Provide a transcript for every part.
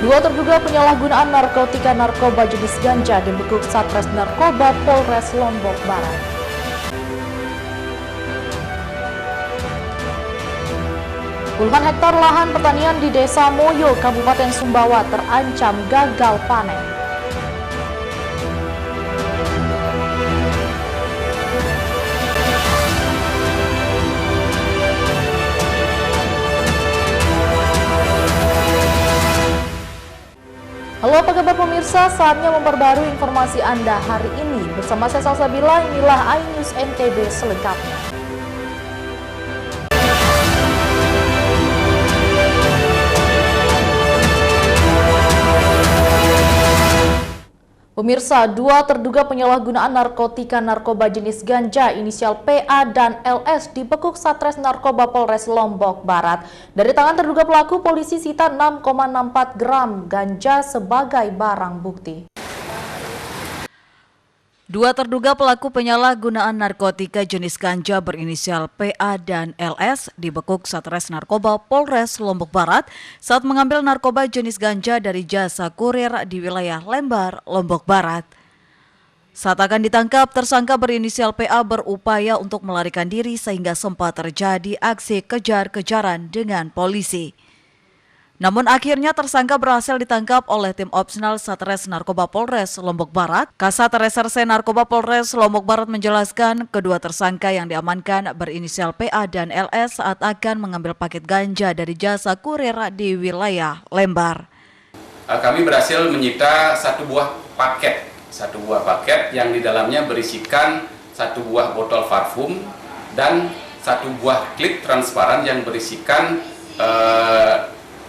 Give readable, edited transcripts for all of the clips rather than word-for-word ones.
Dua terduga penyalahgunaan narkoba jenis ganja dibekuk Satres Narkoba Polres Lombok Barat. Puluhan hektar lahan pertanian di Desa Moyo, Kabupaten Sumbawa terancam gagal panen. Halo apa kabar pemirsa, saatnya memperbarui informasi Anda hari ini. Bersama saya Salsabila, inilah iNews NTB selengkapnya. Pemirsa, dua terduga penyalahgunaan narkoba jenis ganja inisial PA dan LS dibekuk Satres Narkoba Polres Lombok Barat. Dari tangan terduga pelaku, polisi sita 6,64 gram ganja sebagai barang bukti. Dua terduga pelaku penyalahgunaan narkotika jenis ganja berinisial PA dan LS dibekuk Satres Narkoba Polres Lombok Barat saat mengambil narkoba jenis ganja dari jasa kurir di wilayah Lembar, Lombok Barat. Saat akan ditangkap, tersangka berinisial PA berupaya untuk melarikan diri sehingga sempat terjadi aksi kejar-kejaran dengan polisi. Namun akhirnya tersangka berhasil ditangkap oleh tim opsional Satres Narkoba Polres Lombok Barat. Kasat Reserse Narkoba Polres Lombok Barat menjelaskan kedua tersangka yang diamankan berinisial PA dan LS saat akan mengambil paket ganja dari jasa kurir di wilayah Lembar. Kami berhasil menyita satu buah paket yang di dalamnya berisikan satu buah botol parfum dan satu buah klip transparan yang berisikan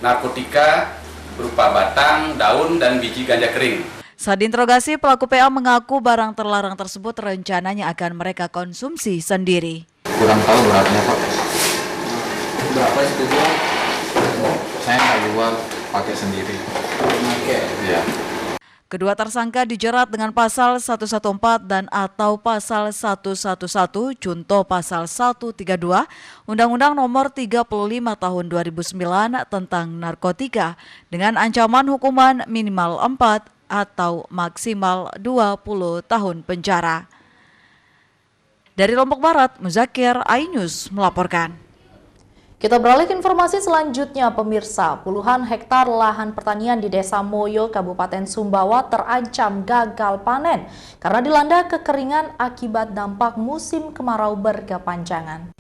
narkotika berupa batang, daun, dan biji ganja kering. Saat diinterogasi, pelaku PA mengaku barang terlarang tersebut rencananya akan mereka konsumsi sendiri. Kurang tahu beratnya Pak. Berapa sih itu? Saya nggak jual, pakai sendiri. Oke. Iya. Kedua tersangka dijerat dengan pasal 114 dan atau pasal 111 junto pasal 132 Undang-Undang Nomor 35 Tahun 2009 tentang narkotika dengan ancaman hukuman minimal 4 atau maksimal 20 tahun penjara. Dari Lombok Barat, Muzakir, iNews melaporkan. Kita beralih ke informasi selanjutnya pemirsa. Puluhan hektar lahan pertanian di Desa Moyo, Kabupaten Sumbawa terancam gagal panen karena dilanda kekeringan akibat dampak musim kemarau berkepanjangan.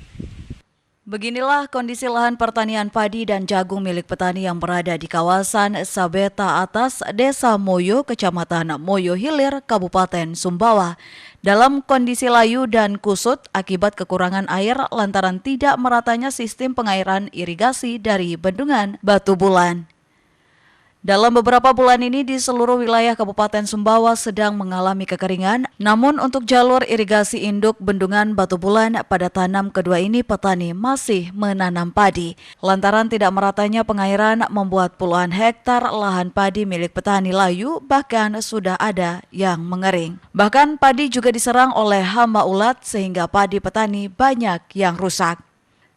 Beginilah kondisi lahan pertanian padi dan jagung milik petani yang berada di kawasan Sabeta Atas, Desa Moyo, Kecamatan Moyo Hilir, Kabupaten Sumbawa. Dalam kondisi layu dan kusut akibat kekurangan air lantaran tidak meratanya sistem pengairan irigasi dari bendungan Batu Bulan. Dalam beberapa bulan ini di seluruh wilayah Kabupaten Sumbawa sedang mengalami kekeringan, namun untuk jalur irigasi induk bendungan Batu Bulan pada tanam kedua ini petani masih menanam padi. Lantaran tidak meratanya pengairan membuat puluhan hektar lahan padi milik petani layu bahkan sudah ada yang mengering. Bahkan padi juga diserang oleh hama ulat sehingga padi petani banyak yang rusak.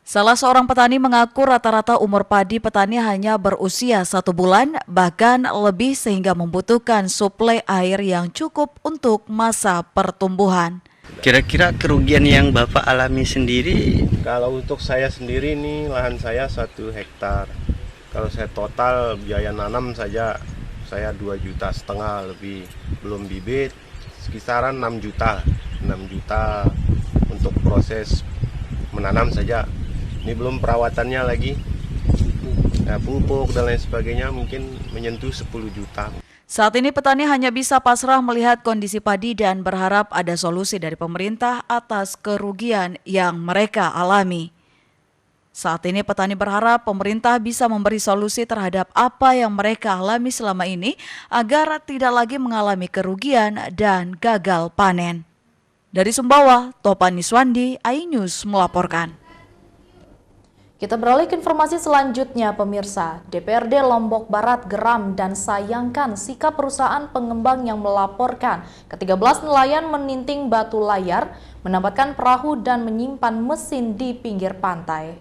Salah seorang petani mengaku rata-rata umur padi petani hanya berusia 1 bulan, bahkan lebih sehingga membutuhkan suplai air yang cukup untuk masa pertumbuhan. Kira-kira kerugian yang Bapak alami sendiri? Kalau untuk saya sendiri nih lahan saya 1 hektar. Kalau saya total biaya nanam saja saya 2,5 juta lebih, belum bibit kisaran 6 juta. 6 juta untuk proses menanam saja. Ini belum perawatannya lagi, pupuk dan lain sebagainya mungkin menyentuh 10 juta. Saat ini petani hanya bisa pasrah melihat kondisi padi dan berharap ada solusi dari pemerintah atas kerugian yang mereka alami. Saat ini petani berharap pemerintah bisa memberi solusi terhadap apa yang mereka alami selama ini agar tidak lagi mengalami kerugian dan gagal panen. Dari Sumbawa, Topan Niswandi, iNews melaporkan. Kita beralih ke informasi selanjutnya pemirsa. DPRD Lombok Barat geram dan sayangkan sikap perusahaan pengembang yang melaporkan ke-13 nelayan meninting batu layar, menempatkan perahu dan menyimpan mesin di pinggir pantai.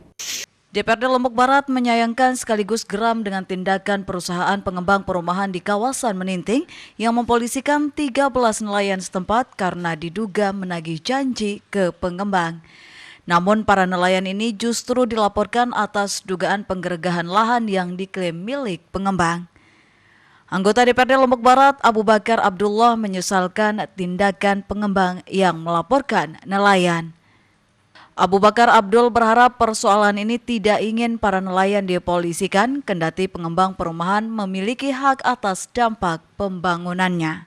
DPRD Lombok Barat menyayangkan sekaligus geram dengan tindakan perusahaan pengembang perumahan di kawasan Meninting yang mempolisikan 13 nelayan setempat karena diduga menagih janji ke pengembang. Namun para nelayan ini justru dilaporkan atas dugaan penggeregahan lahan yang diklaim milik pengembang. Anggota DPRD Lombok Barat Abu Bakar Abdullah menyesalkan tindakan pengembang yang melaporkan nelayan. Abu Bakar Abdul berharap persoalan ini tidak ingin para nelayan dipolisikan, kendati pengembang perumahan memiliki hak atas dampak pembangunannya.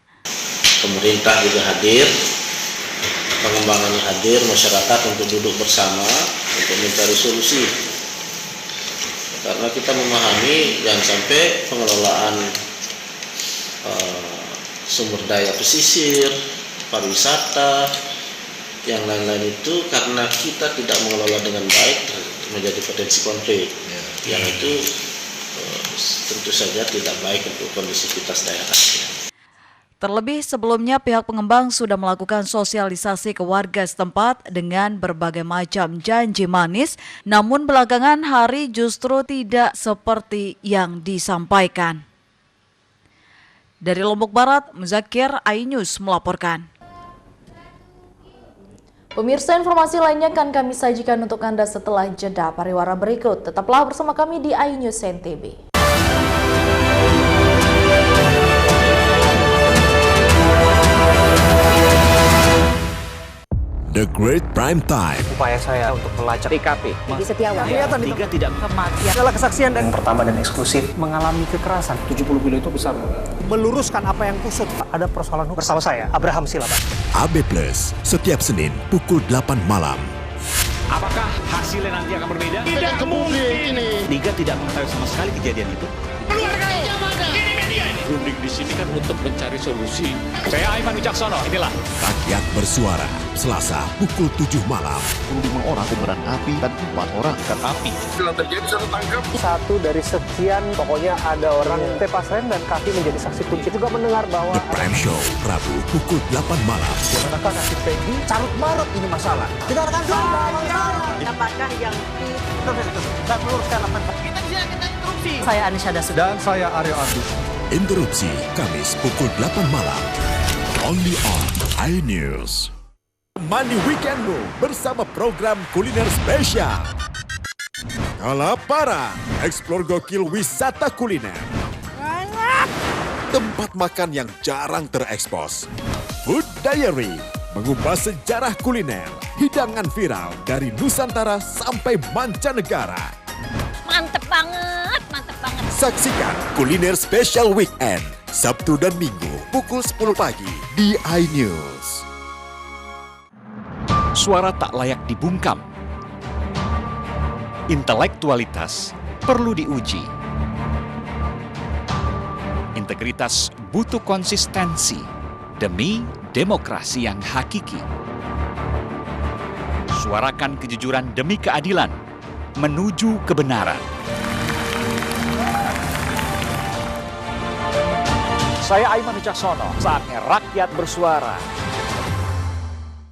Pemerintah juga hadir, pengembangan hadir, masyarakat untuk duduk bersama untuk mencari solusi. Karena kita memahami jangan sampai pengelolaan sumber daya pesisir, pariwisata, yang lain-lain itu karena kita tidak mengelola dengan baik menjadi potensi konflik. Yang itu tentu saja tidak baik untuk kondisivitas daerah. Terlebih sebelumnya pihak pengembang sudah melakukan sosialisasi ke warga setempat dengan berbagai macam janji manis, namun belakangan hari justru tidak seperti yang disampaikan. Dari Lombok Barat, Muzakir, iNews melaporkan. Pemirsa, informasi lainnya akan kami sajikan untuk Anda setelah jeda pariwara berikut. Tetaplah bersama kami di iNews NTB. The Great Prime Time. Upaya saya untuk melacak TKP. Di Setiawan. Kelihatan tiga tidak kematian. Adalah kesaksian dan yang pertama dan eksklusif mengalami kekerasan. 70 kilo itu besar. Meluruskan apa yang kusut. Ada persoalan bersama saya, Abraham Silaban. AB Plus, setiap Senin pukul 8 malam. Apakah hasilnya nanti akan berbeda? Tidak mungkin ini. Liga tidak mengetahui sama sekali kejadian itu. Keluarkan aja mana? Ini media ini. Runding di sini kan untuk mencari solusi. Saya Aiman Wicaksono, inilah. Rakyat bersuara, Selasa pukul 7 malam. 25 orang kobaran api dan 4 orang ikan api. Setelah terjadi satu tangkap. Satu dari sekian, pokoknya ada orang tepas rem dan kaki menjadi saksi kunci. Juga mendengar bahwa The Prime Show, Rabu pukul 8 malam. Manakah nasib Peggy? Carut marut ini masalah. Kita akan Apakah yang dan meluruskan apa? kita bisa kita interupsi. Saya Anisha Dasu. Dan saya Aryo Ardi. Interupsi Kamis pukul 8 malam. Only on iNews. Mandi weekendmu bersama program kuliner spesial. Kalaparan, eksplor gokil wisata kuliner. Tempat makan yang jarang terekspos. Food Diary, mengupas sejarah kuliner, hidangan viral dari Nusantara sampai mancanegara. Mantep banget, mantep banget. Saksikan Kuliner Special Weekend, Sabtu dan Minggu, pukul 10 pagi di iNews. Suara tak layak dibungkam. Intelektualitas perlu diuji. Integritas butuh konsistensi demi demokrasi yang hakiki. Suarakan kejujuran demi keadilan menuju kebenaran. Saya Aiman Wicaksono, saatnya rakyat bersuara.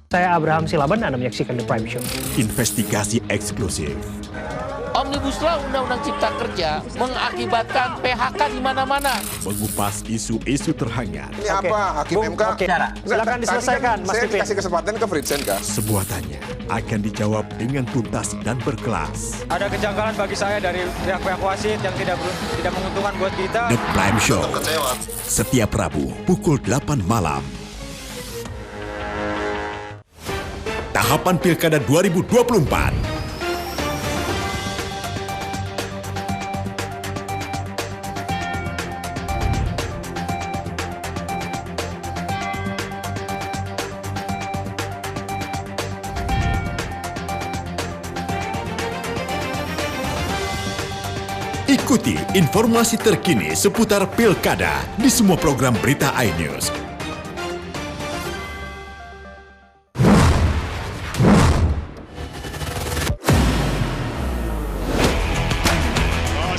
Saya Abraham Silaban, Anda menyaksikan The Prime Show. Investigasi eksklusif. Omnibus Law Undang-Undang Cipta Kerja mengakibatkan PHK di mana-mana. Mengupas isu-isu terhangat. Ini apa? Hakim MK? Silakan diselesaikan, Mas Saya Pipin. kasih kesempatan ke Fritsen, Kak. Sebuah tanya akan dijawab dengan tuntas dan berkelas. Ada kejanggalan bagi saya dari pihak-pihak wasit yang tidak menguntungkan buat kita. The Prime Show, setiap Rabu pukul 8 malam. Tahapan Pilkada 2024. Ikuti informasi terkini seputar Pilkada di semua program berita iNews.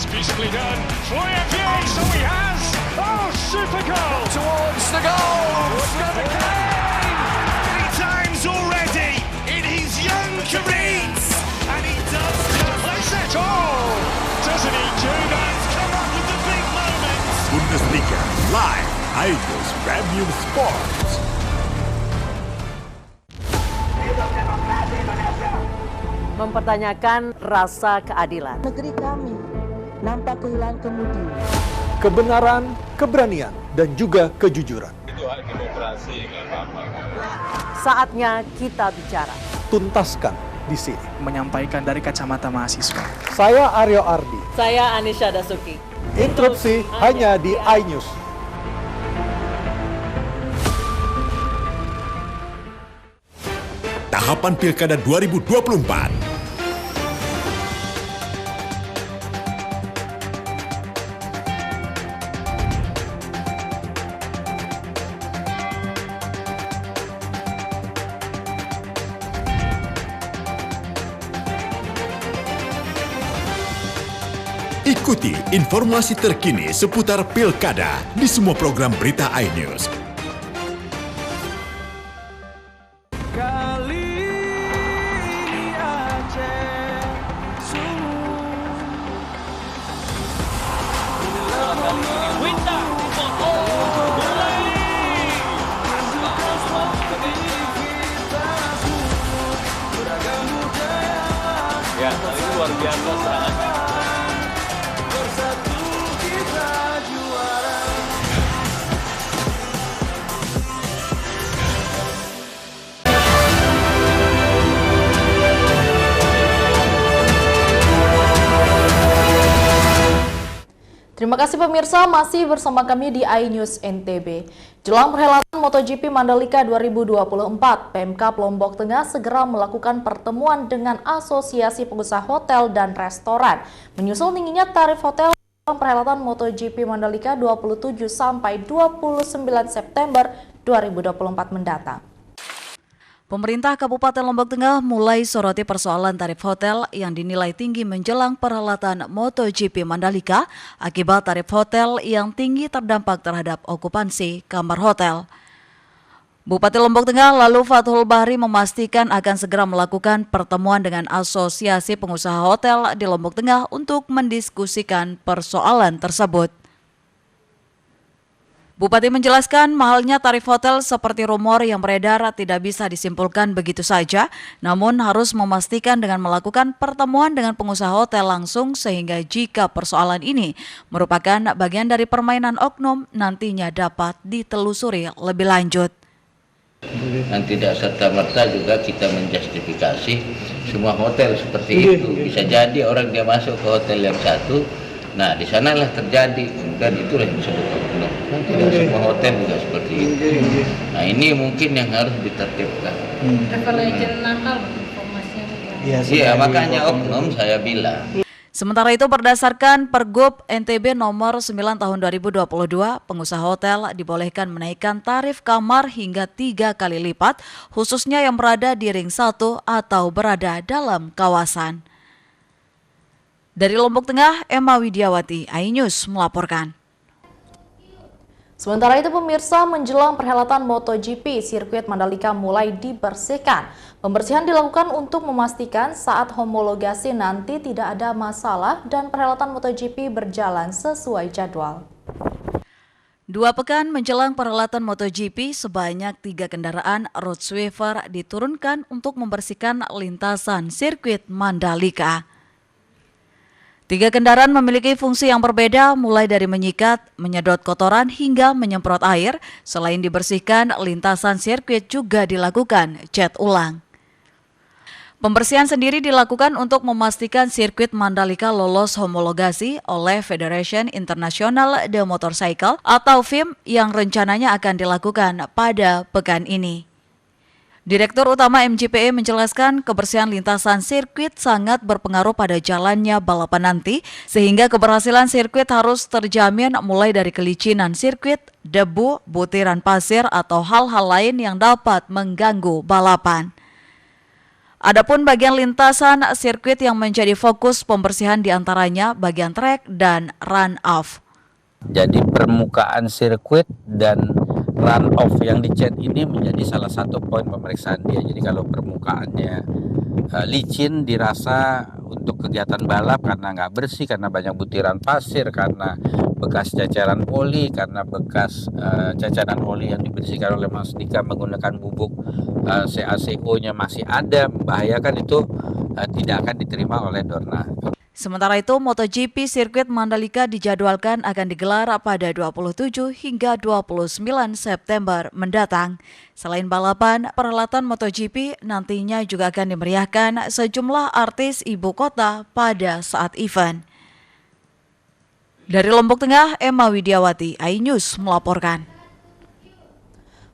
Beautifully done. Troy Appiah, so he has. Oh, super goal towards the goal. Trevor Kane, 3 times already in his young career, and he does just like that. at all. Doesn't he do that? Come up with the big moments. Bundesliga live, iNews Premium Sports. Mempertanyakan rasa keadilan. Negeri kami nampak kehilangan kemudi. Kebenaran, keberanian, dan juga kejujuran. Itu hak demokrasi, nggak apa-apa. Saatnya kita bicara. Tuntaskan di sini. Menyampaikan dari kacamata mahasiswa. Saya Aryo Ardi. Saya Anisha Dasuki. Interupsi hanya di iNews. Tahapan Pilkada 2024. Ikuti informasi terkini seputar Pilkada di semua program berita iNews. Ya, ini luar biasa serangannya. Terima kasih pemirsa, masih bersama kami di iNews NTB. Jelang perhelatan MotoGP Mandalika 2024, PMK Lombok Tengah segera melakukan pertemuan dengan Asosiasi Pengusaha Hotel dan Restoran. Menyusul tingginya tarif hotel dalam perhelatan MotoGP Mandalika 27 sampai 29 September 2024 mendatang. Pemerintah Kabupaten Lombok Tengah mulai soroti persoalan tarif hotel yang dinilai tinggi menjelang perhelatan MotoGP Mandalika akibat tarif hotel yang tinggi terdampak terhadap okupansi kamar hotel. Bupati Lombok Tengah lalu Fathul Bahri memastikan akan segera melakukan pertemuan dengan Asosiasi Pengusaha Hotel di Lombok Tengah untuk mendiskusikan persoalan tersebut. Bupati menjelaskan mahalnya tarif hotel seperti rumor yang beredar tidak bisa disimpulkan begitu saja, namun harus memastikan dengan melakukan pertemuan dengan pengusaha hotel langsung sehingga jika persoalan ini merupakan bagian dari permainan oknum nantinya dapat ditelusuri lebih lanjut. Dan tidak serta-merta juga kita menjustifikasi semua hotel seperti itu. Bisa jadi orang dia masuk ke hotel yang satu, nah di sanalah terjadi, dan itulah yang disebut oknum. Tidak semua hotel juga seperti itu. Nah ini mungkin yang harus ditertibkan. Travel agent nakal informasinya. Iya, makanya oknum saya bilang. Sementara itu berdasarkan Pergub NTB nomor 9 tahun 2022, pengusaha hotel dibolehkan menaikkan tarif kamar hingga 3 kali lipat, khususnya yang berada di ring 1 atau berada dalam kawasan. Dari Lombok Tengah, Emma Widiawati, iNews melaporkan. Sementara itu pemirsa, menjelang perhelatan MotoGP, sirkuit Mandalika mulai dibersihkan. Pembersihan dilakukan untuk memastikan saat homologasi nanti tidak ada masalah dan perhelatan MotoGP berjalan sesuai jadwal. 2 pekan menjelang perhelatan MotoGP, sebanyak 3 kendaraan road sweeper diturunkan untuk membersihkan lintasan sirkuit Mandalika. 3 kendaraan memiliki fungsi yang berbeda, mulai dari menyikat, menyedot kotoran hingga menyemprot air. Selain dibersihkan, lintasan sirkuit juga dilakukan cat ulang. Pembersihan sendiri dilakukan untuk memastikan sirkuit Mandalika lolos homologasi oleh Federation International de Motorcycle atau FIM yang rencananya akan dilakukan pada pekan ini. Direktur Utama MGPE menjelaskan kebersihan lintasan sirkuit sangat berpengaruh pada jalannya balapan nanti, sehingga keberhasilan sirkuit harus terjamin mulai dari kelicinan sirkuit, debu, butiran pasir, atau hal-hal lain yang dapat mengganggu balapan. Adapun bagian lintasan sirkuit yang menjadi fokus pembersihan diantaranya bagian trek dan run-off. Jadi permukaan sirkuit dan run-off yang dicat ini menjadi salah satu poin pemeriksaan dia. Jadi kalau permukaannya licin dirasa untuk kegiatan balap karena nggak bersih, karena banyak butiran pasir, karena bekas cacaran oli, karena bekas cacaran oli yang dibersihkan oleh Mas Dika menggunakan bubuk CaCO-nya masih ada, membahayakan, itu tidak akan diterima oleh Dorna. Sementara itu, MotoGP sirkuit Mandalika dijadwalkan akan digelar pada 27 hingga 29 September mendatang. Selain balapan, peralatan MotoGP nantinya juga akan dimeriahkan sejumlah artis ibu kota pada saat event. Dari Lombok Tengah, Emma Widiawati, iNews melaporkan.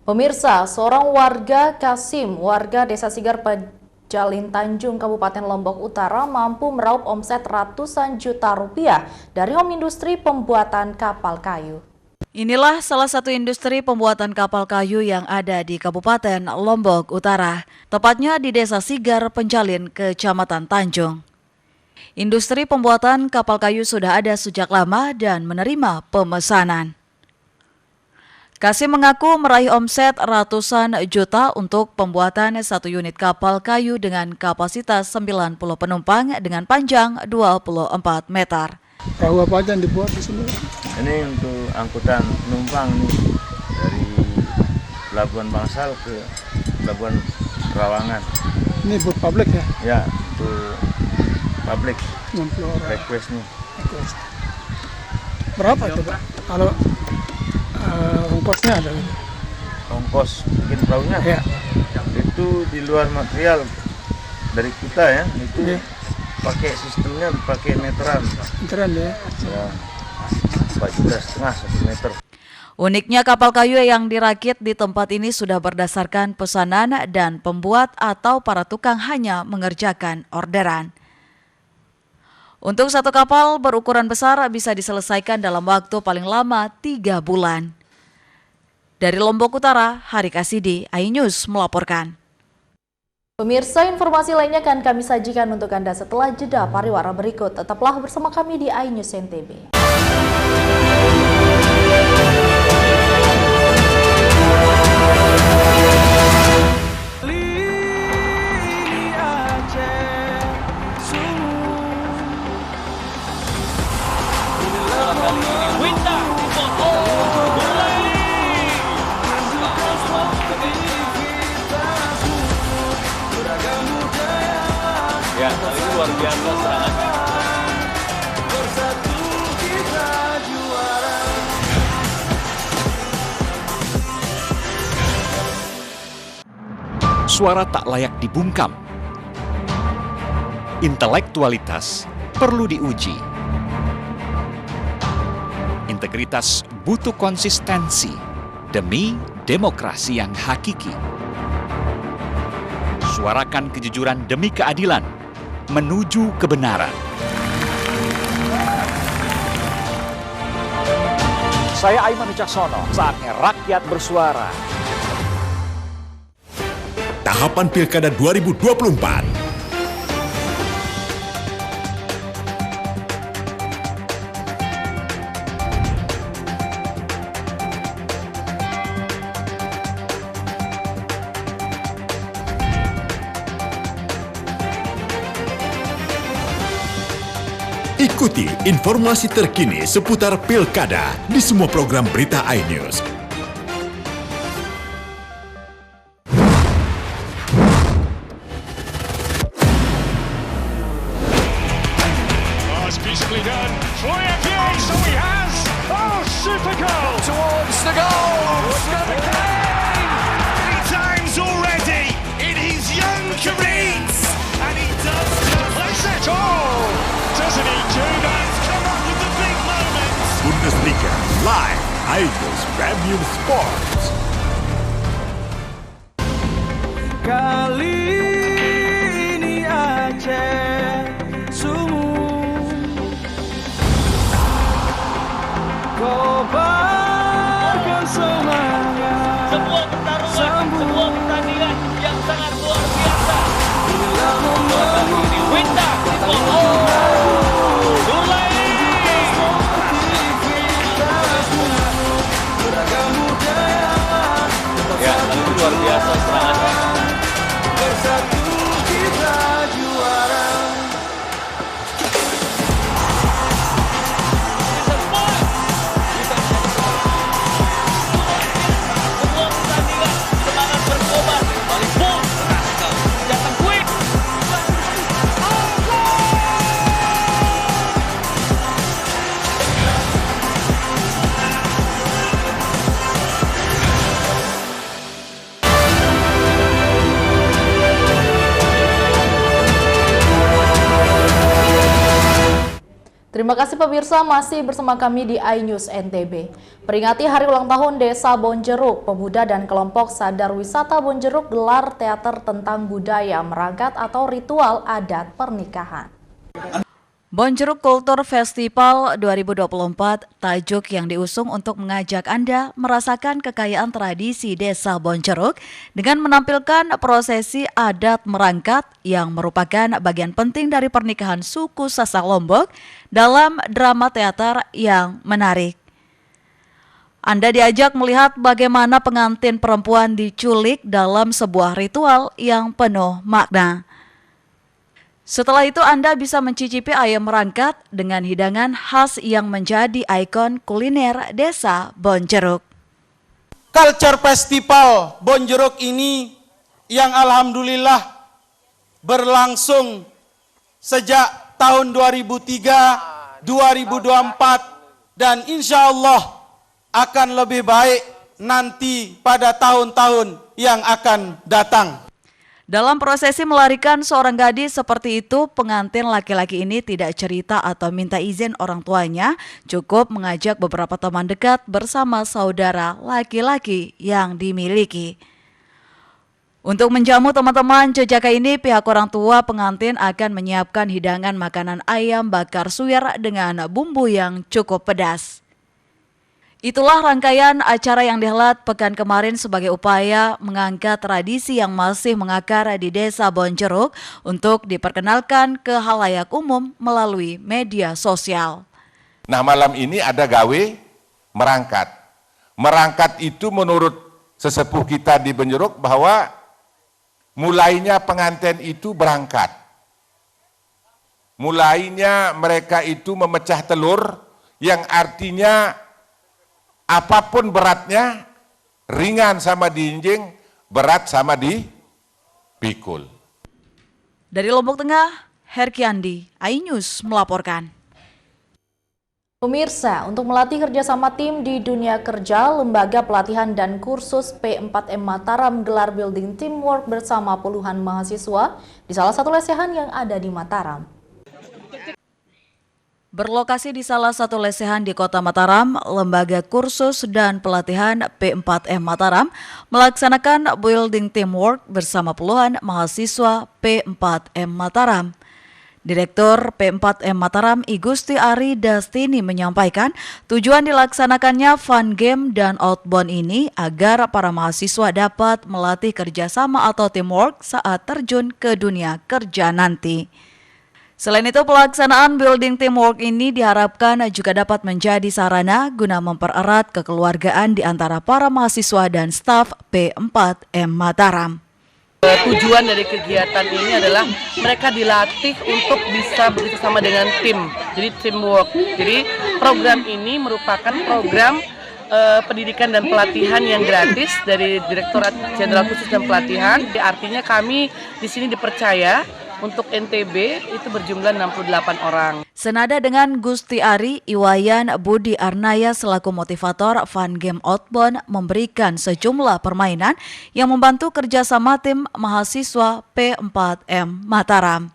Pemirsa, seorang warga Kasim, warga Desa Sigar Jalin Tanjung, Kabupaten Lombok Utara mampu meraup omset ratusan juta rupiah dari home industri pembuatan kapal kayu. Inilah salah satu industri pembuatan kapal kayu yang ada di Kabupaten Lombok Utara, tepatnya di Desa Sigar Penjalin, Kecamatan Tanjung. Industri pembuatan kapal kayu sudah ada sejak lama dan menerima pemesanan. Kasim mengaku meraih omset ratusan juta untuk pembuatan satu unit kapal kayu dengan kapasitas 90 penumpang dengan panjang 24 meter. Perahu apa aja yang dibuat di sini? Ini untuk angkutan penumpang nih, dari Pelabuhan Bangsal ke Pelabuhan Rawangan. Ini buat publik ya? Ya, untuk publik. 60 orang. Request nih. Request. Berapa itu, Pak? Kalau ongkosnya ada? Ongkos bikin perahunya? Ya. Itu di luar material dari kita ya, itu ya. Pakai sistemnya pakai meteran. Meteran ya? Ya, 4,5 juta 1 meter. Uniknya kapal kayu yang dirakit di tempat ini sudah berdasarkan pesanan dan pembuat atau para tukang hanya mengerjakan orderan. Untuk satu kapal berukuran besar bisa diselesaikan dalam waktu paling lama 3 bulan. Dari Lombok Utara, Hari Kasidi, iNews melaporkan. Pemirsa, informasi lainnya akan kami sajikan untuk Anda setelah jeda pariwara berikut. Tetaplah bersama kami di iNews NTB. Ya, kali ini luar biasa serangannya. Suara tak layak dibungkam. Intelektualitas perlu diuji. Integritas butuh konsistensi demi demokrasi yang hakiki. Suarakan kejujuran demi keadilan menuju kebenaran. Saya Aiman Wicaksono, saatnya rakyat bersuara. Tahapan Pilkada 2024. Ikuti informasi terkini seputar Pilkada di semua program berita iNews. Beautifully done. Troy Appiah, so he has. Oh, super goal. Towards the goal. Trevor Kane. 3 times already in his young career. And he does place it. Oh, doesn't he do that? Come up with the big moments. Bundesliga live, iNews Premium Sports. Kali ini Aceh sungguh kobarkan semangat. Sebuah pertarungan, sebuah pertandingan yang sangat luar biasa. Winta, ya, kali ini luar biasa serangannya. Bersatu kita juara. Terima kasih pemirsa, masih bersama kami di iNews NTB. Peringati hari ulang tahun Desa Bonjeruk, pemuda dan kelompok sadar wisata Bonjeruk gelar teater tentang budaya merangkat atau ritual adat pernikahan. Bonjeruk Culture Festival 2024 tajuk yang diusung untuk mengajak Anda merasakan kekayaan tradisi Desa Bonjeruk dengan menampilkan prosesi adat merangkat yang merupakan bagian penting dari pernikahan suku Sasak Lombok dalam drama teater yang menarik. Anda diajak melihat bagaimana pengantin perempuan diculik dalam sebuah ritual yang penuh makna. Setelah itu Anda bisa mencicipi ayam merangkat dengan hidangan khas yang menjadi ikon kuliner Desa Bonjeruk. Culture Festival Bonjeruk ini yang alhamdulillah berlangsung sejak tahun 2003, 2024 dan insya Allah akan lebih baik nanti pada tahun-tahun yang akan datang. Dalam prosesi melarikan seorang gadis seperti itu, pengantin laki-laki ini tidak cerita atau minta izin orang tuanya, cukup mengajak beberapa teman dekat bersama saudara laki-laki yang dimiliki. Untuk menjamu teman-teman jejaka ini, pihak orang tua pengantin akan menyiapkan hidangan makanan ayam bakar suwir dengan bumbu yang cukup pedas. Itulah rangkaian acara yang dihelat pekan kemarin sebagai upaya mengangkat tradisi yang masih mengakar di Desa Bonjeruk untuk diperkenalkan ke khalayak umum melalui media sosial. Nah, malam ini ada gawe merangkat. Merangkat itu menurut sesepuh kita di Bonjeruk bahwa mulainya pengantin itu berangkat. Mulainya mereka itu memecah telur yang artinya apapun beratnya, ringan sama diinjing, berat sama dipikul. Dari Lombok Tengah, Herkiandi, iNews melaporkan. Pemirsa, untuk melatih kerjasama tim di dunia kerja, Lembaga Pelatihan dan Kursus P4M Mataram gelar building teamwork bersama puluhan mahasiswa di salah satu lesehan yang ada di Mataram. Berlokasi di salah satu lesehan di Kota Mataram, Lembaga Kursus dan Pelatihan P4M Mataram melaksanakan building teamwork bersama puluhan mahasiswa P4M Mataram. Direktur P4M Mataram Igusti Ari Dastini menyampaikan tujuan dilaksanakannya fun game dan outbound ini agar para mahasiswa dapat melatih kerjasama atau teamwork saat terjun ke dunia kerja nanti. Selain itu, pelaksanaan building teamwork ini diharapkan juga dapat menjadi sarana guna mempererat kekeluargaan di antara para mahasiswa dan staf P4M Mataram. Tujuan dari kegiatan ini adalah mereka dilatih untuk bisa bekerjasama dengan tim, jadi teamwork. Jadi program ini merupakan program pendidikan dan pelatihan yang gratis dari Direktorat Jenderal Khusus dan Pelatihan. Artinya kami di sini dipercaya untuk NTB itu berjumlah 68 orang. Senada dengan Gusti Ari, Iwayan Budi Arnaya selaku motivator fun game outbound memberikan sejumlah permainan yang membantu kerjasama tim mahasiswa P4M Mataram.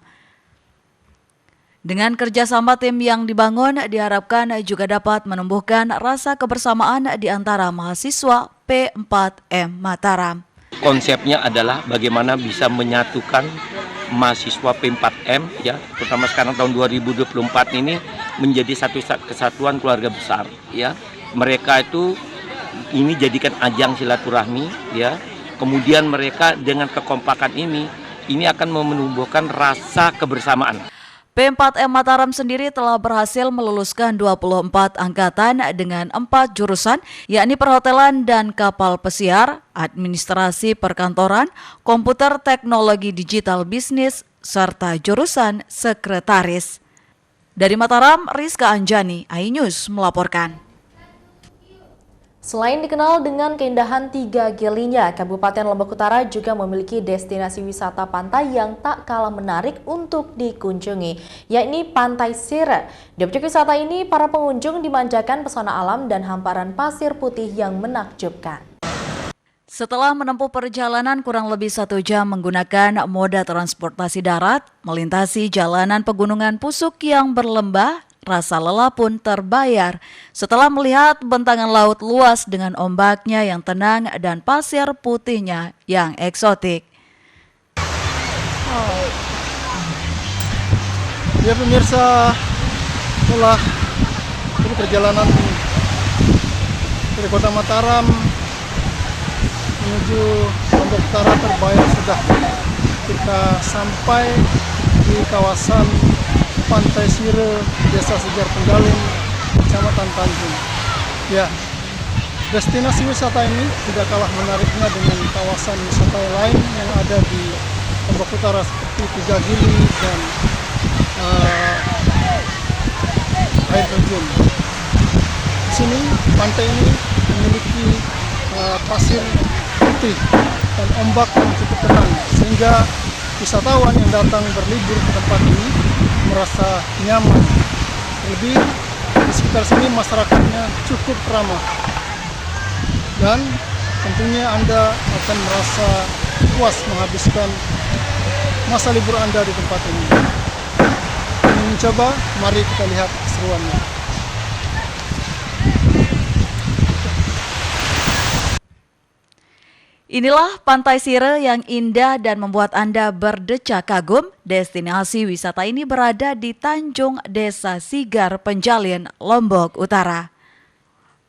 Dengan kerjasama tim yang dibangun, diharapkan juga dapat menumbuhkan rasa kebersamaan di antara mahasiswa P4M Mataram. Konsepnya adalah bagaimana bisa menyatukan mahasiswa P4M, ya, terutama sekarang tahun 2024 ini menjadi satu kesatuan keluarga besar, ya. Mereka itu ini jadikan ajang silaturahmi, ya. Kemudian mereka dengan kekompakan ini akan menumbuhkan rasa kebersamaan. P4M Mataram sendiri telah berhasil meluluskan 24 angkatan dengan 4 jurusan, yakni perhotelan dan kapal pesiar, administrasi perkantoran, komputer teknologi digital bisnis, serta jurusan sekretaris. Dari Mataram, Rizka Anjani, iNews melaporkan. Selain dikenal dengan keindahan Tiga Gilinya, Kabupaten Lombok Utara juga memiliki destinasi wisata pantai yang tak kalah menarik untuk dikunjungi, yakni Pantai Sire. Di objek wisata ini, para pengunjung dimanjakan pesona alam dan hamparan pasir putih yang menakjubkan. Setelah menempuh perjalanan kurang lebih 1 jam menggunakan moda transportasi darat, melintasi jalanan pegunungan Pusuk yang berlembah rasa lelah pun terbayar setelah melihat bentangan laut luas dengan ombaknya yang tenang dan pasir putihnya yang eksotik. Ya pemirsa, setelah perjalanan dari Kota Mataram menuju Lombok Utara terbayar sudah. Kita sampai di kawasan Pantai Sire, Desa Sejar Penggalin, Kecamatan Tanjung. Ya, destinasi wisata ini tidak kalah menariknya dengan kawasan wisata lain yang ada di Lombok Utara seperti Tiga Gili dan air terjun. Di sini pantai ini memiliki pasir putih dan ombak yang cukup tenang, sehingga wisatawan yang datang berlibur ke tempat ini merasa nyaman. Terlebih di sekitar sini masyarakatnya cukup ramah, dan tentunya Anda akan merasa puas menghabiskan masa libur Anda di tempat ini. Mencoba, mari kita lihat keseruannya. Inilah Pantai Sire yang indah dan membuat Anda berdecak kagum. Destinasi wisata ini berada di Tanjung Desa Sigar Penjalin, Lombok Utara.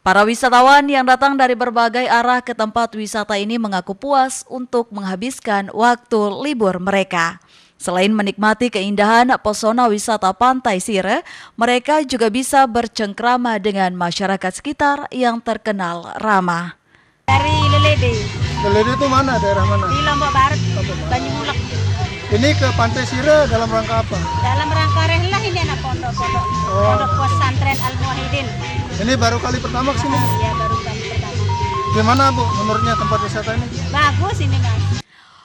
Para wisatawan yang datang dari berbagai arah ke tempat wisata ini mengaku puas untuk menghabiskan waktu libur mereka. Selain menikmati keindahan pesona wisata Pantai Sire, mereka juga bisa bercengkrama dengan masyarakat sekitar yang terkenal ramah. Dari Lelede. Lelede itu mana? Daerah mana? Di Lombok Barat, Banyumulak. Ini ke Pantai Sire dalam rangka apa? Dalam rangka rehlah ini anak pondok-pondok. Pondok pesantren Al Muwahhidin. Ini baru kali pertama ke sini? Iya, baru kali pertama. Gimana Bu menurutnya tempat wisata ini? Bagus ini Mas.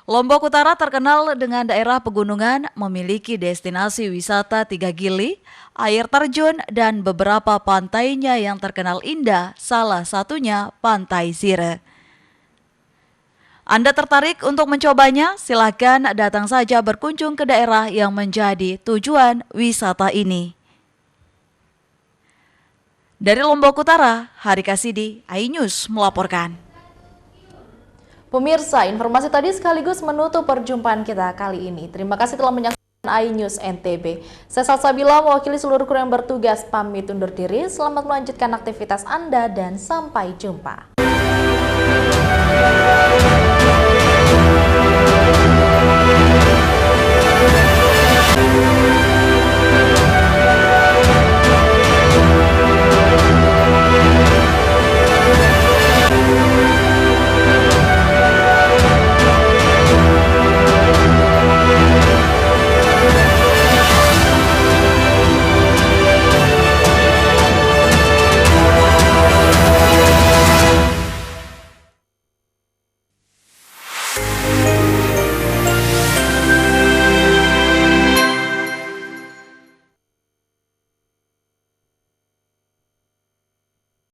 Lombok Utara terkenal dengan daerah pegunungan, memiliki destinasi wisata Tiga Gili, air terjun, dan beberapa pantainya yang terkenal indah, salah satunya Pantai Sire. Anda tertarik untuk mencobanya? Silakan datang saja berkunjung ke daerah yang menjadi tujuan wisata ini. Dari Lombok Utara, Hari Kasidi, iNews melaporkan. Pemirsa, informasi tadi sekaligus menutup perjumpaan kita kali ini. Terima kasih telah menyaksikan iNews NTB. Saya Salsabila mewakili seluruh kru yang bertugas pamit undur diri. Selamat melanjutkan aktivitas Anda dan sampai jumpa.